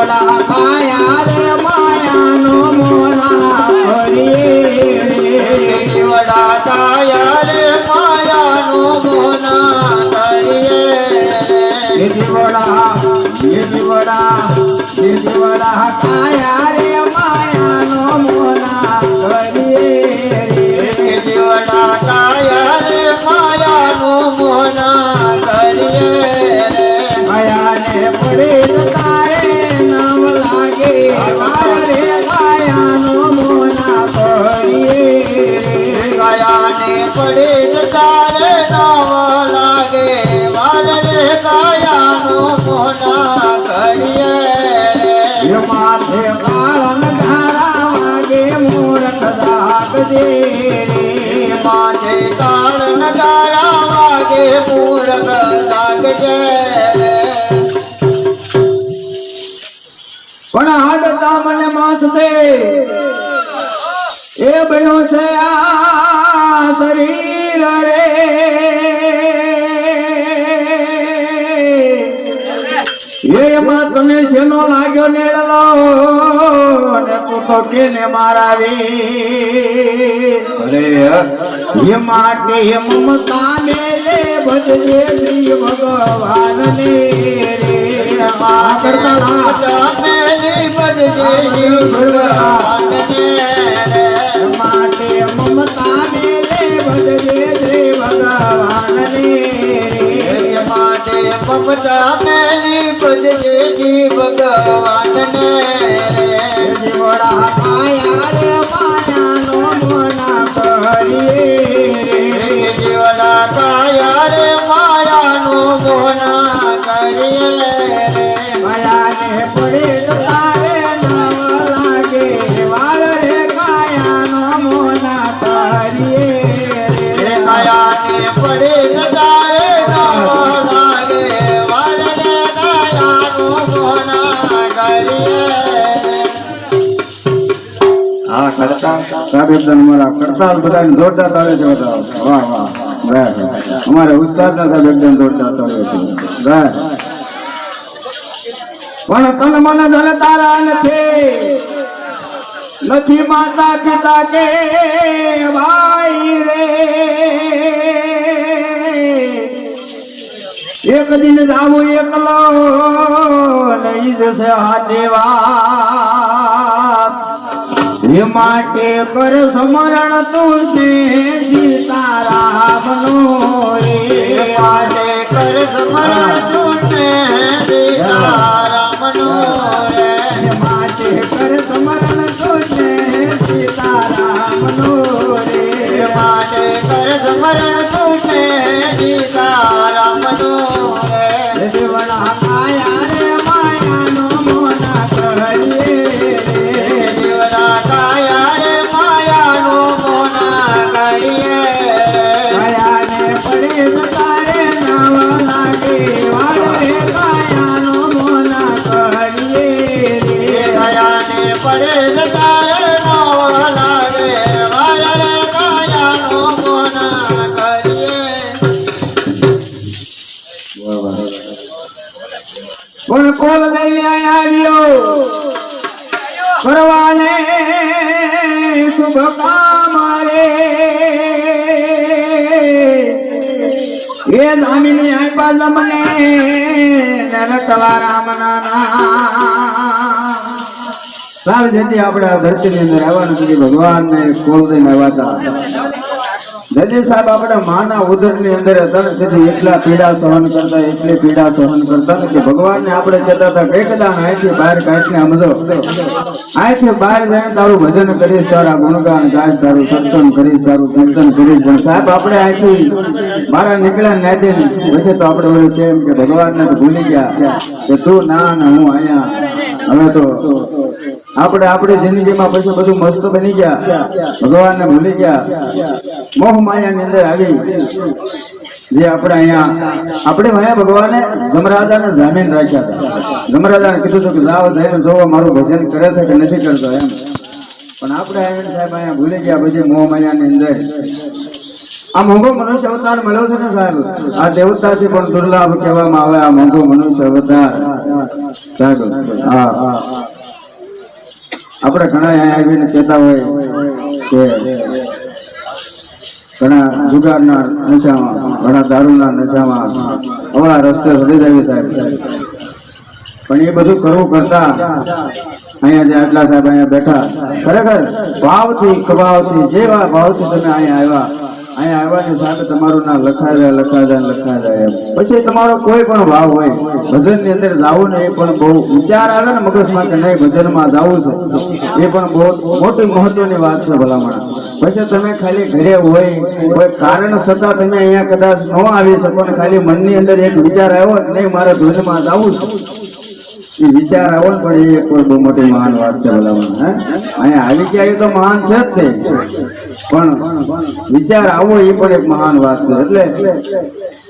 જીવડા કાયા રે માયાનો મોલા કરીએ જીવડા કાયા રે માયાનો મોલા કરીએ જીવડા કાયા રે માયાનો મોલા કરીએ જીવડા કાયા રે માયાનો મોલા કરીએ માયાને પડે તારે નામ લાગે મારે માયાનો મોલા કરીએ કાયાને પડે તારે નામ લાગે વારે કાયાનો મોલા કરીએ માથે કાળન ધારા વાગે મૂર્ખ દાગજે માથે કાળ નગારા વાગે મૂર્ખ લાગજે પણ હાડતા મને માથ દે એ બન્યો છે આ શરીર રે એમાં તને શેનો લાગ્યો નેડલો ને તું તો કેને મારાવી એ માટે મમતા મેલે ભજજે શ્રી ભગવાન ને રે કરતા મેલી બજે ભગવાન માટે મમતા મેલે ભજજે શ્રી ભગવાન ને માટે મમતા મેલી બજે ભગવાન ને જીવડા માયા રે માયાનો મોલા કરીએ જીવડા કાયા રે માયાનો મોલા કરીએ માયાને પડે તારે નામ લાગે વાર રે કાયાનો મોલા કરીએ કાયાને પડે તારે નામ લાગે વારે કાયાનો મોલા કરીએ હા કરતા સાહેબ એકદમ અમારા કરતા બધાને જોરદાર તાળે છે બધા વાહ વાહ વાહ અમારા ઉસ્તાદના સાહેબ એકદમ જોરદાર તાળે છે વાહ પણ તન મન ધન તારા નથી માતા પિતા કે ભાઈ રે એક દિન જાવું એકલો નહીં જશે હાથેવા એ માટે કર સમરણ તું છે સીતારામનો રે માટે કર સ્મરણ તુને સીતારામનો રે માટે કર સમરણ તું છે સીતારામનો રે માટે કર સ્મરણ તુને સીતારામનો રે જીવડા કાયા રે માયાનો મોલા કરીએ જીવડા કાયા રે માયાનો મોલા કરીએ કાયાને પડે તારે નામ લાગે વાર રે કાયાનો મોલા કરીએ કાયાને પડે તારે નામ લાગે વારે કાયાનો મોલા કરીએ પણ કોલ દઈ આવ્યો કરવાને શુભ કામ રે એ દામિની આપ્યા તમને નરકવા રામ નાના સાલ જેથી આપણે આ ધરતીની અંદર આવવાનું સુધી ભગવાન ને કોલ દઈને આવ્યા હતા જજી સાહેબ આપણે માના ઉદરની અંદર હતા તેથી એટલા પીડા સહન કરતા એટલી પીડા સહન કરતા ને કે ભગવાનને આપણે કહેતા હતા કઈ કદાચ અહીંથી બહાર કાઢીને સમજો અહીંથી બહાર જઈને તારું ભજન કરીશ તારા ગુણગાન ગાઈશ તારું સત્સંગ કરીશ તારું કીર્તન કરીશ પણ સાહેબ આપણે અહીંથી મારા નીકળ્યા નાદે પછી તો આપણે ઓલું કેમ કે ભગવાનને તો ભૂલી ગયા કે તું ના હું અહીંયા હવે તો આપણે આપણી જિંદગીમાં પછી બધું મસ્ત બની ગયા ભગવાનને ભૂલી ગયા મોહ માયાની અંદર આવી જે આપણે અહીંયા આપણે અહીંયા ભગવાને જમરાજાને જામીન રાખ્યા હતા જમરાજાને કીધું હતું કે જાઓ જઈને જોવો મારું ભજન કરે છે કે નથી કરતો એમ પણ આપણે સાહેબ અહીંયા ભૂલી ગયા પછી મોહ માયાની અંદર આ મોંઘો મનુષ્ય અવતાર મળ્યો છે ને સાહેબ આ દેવતાથી પણ દુર્લભ કહેવામાં આવે આ મોંઘો મનુષ્ય અવતાર સાહેબ હા હા આપણે ઘણા અહીંયા આવીને કહેતા હોય કે ઘણા જુગારના નશામાં ઘણા દારૂના નશામાં અવળા રસ્તે વધી જાય સાહેબ પણ એ બધું કરવું કરતા અહીંયા જે આટલા સાહેબ અહીંયા બેઠા ખરેખર ભાવથી કભાવથી જેવા ભાવથી તમે અહીંયા આવ્યા ને સાહેબ તમારું ના લખાય જાય પછી તમારો કોઈ પણ ભાવ હોય ભજનની અંદર જાવું ને એ પણ બહુ વિચાર આવે ને મગજમાં કે નહીં ભજનમાં જાવું છે એ પણ બહુ મોટી મહત્વની વાત છે ભલામણ પછી તમે ખાલી ઘરે હોય કોઈ કારણ છતાં તમે અહીંયા કદાચ ન આવી શકો ને ખાલી મનની અંદર એક વિચાર આવ્યો કે નહીં મારે ધૂનમાં જાવું છે એ વિચાર આવો ને પણ એ કોઈ બહુ મોટી મહાન વાત છે ભલામણ હે અહીંયા આવી ગયા એ તો મહાન છે જ તે પણ વિચાર આવો એ પણ એક મહાન વાત છે એટલે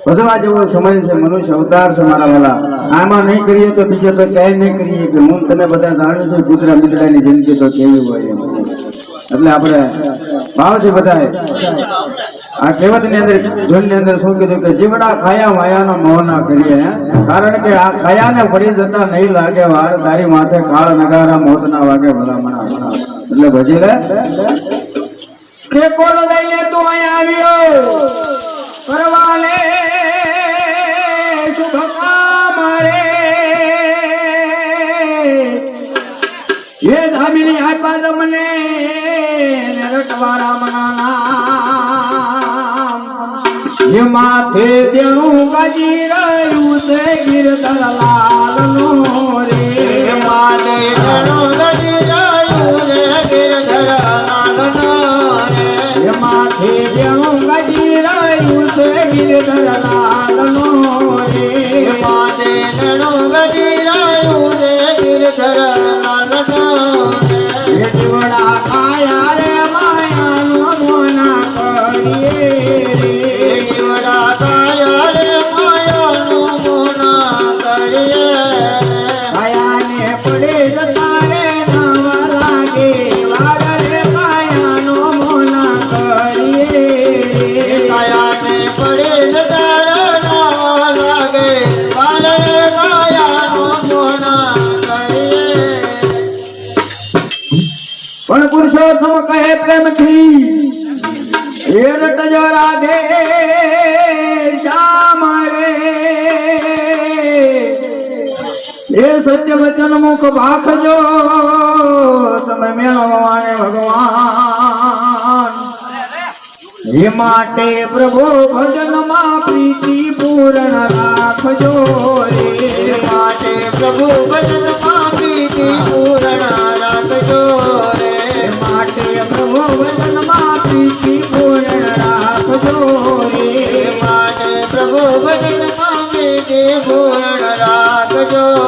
ભજવા જેવો સમય છે મનુષ્ય અવતાર છે મારા વાલા આમાં નહીં કરીએ તો બીજે તો ક્યાંય નહીં કરીએ કે હું તમે બધા જાણો છો કૂતરા મીંદડાની જિંદગી તો કેવી હોય એમ એટલે આપણે ભાવથી બધાએ આ કહેવતની અંદર જોનની અંદર શું કીધું કે જીવડા ખાયા માયાનો મોહ ના કરીએ કારણ કે આ ખાયાને પડી જતા નહીં લાગે વાળ તારી માથે કાળ નગારા મોત ના વાગે ભલામણા એટલે ભજી લે કે કોલ લઈને તું અહીંયા આવ્યો કરવાલે શુભ કામ રે એ ધામીની આપ્યા તમને રટવારા મનાના એ માથે દેણું ગાજી રહ્યું છે ગિરધર લાલ નો રે માથે દેણું ગાજી રહ્યું છે ગિરધર લાલ નો રે માથે દેણું ગાજી રહ્યું છે ગિરધર લાલ નો રે માથે દેણું ગાજી રહ્યું છે ગિરધર લાલ નો રે જીવડા ખાયા રે માયાનો મોના કરીએ રે જીવડા ખાયા રે માયાનો મોના કરીએ કાયાને પડે જતા રે નવ લાગે વાર રે કાયાનો મોના કરીએ કાયાને પડે જતા રે નવ લાગે વાર રે કાયાનો મોના કરીએ પણ પુરુષોત્તમ કહે પ્રેમથી એ રટજો રાધે શ્યામ રે એ સત્ય વચન મુખ ભાખજો તમે મેળવવાને ભગવાન એ માટે પ્રભુ ભજનમાં પ્રીતિ પૂર્ણ રાખજો રે માટે પ્રભુ ભજનમાં પ્રીતિ પૂર્ણ રાખજો રે માટે પ્રભુ ભજનમાં પ્રીતિ પૂર્ણ રાખજો રે માટે પ્રભુ ભજનમાં પ્રીતિ પૂર્ણ રાખજો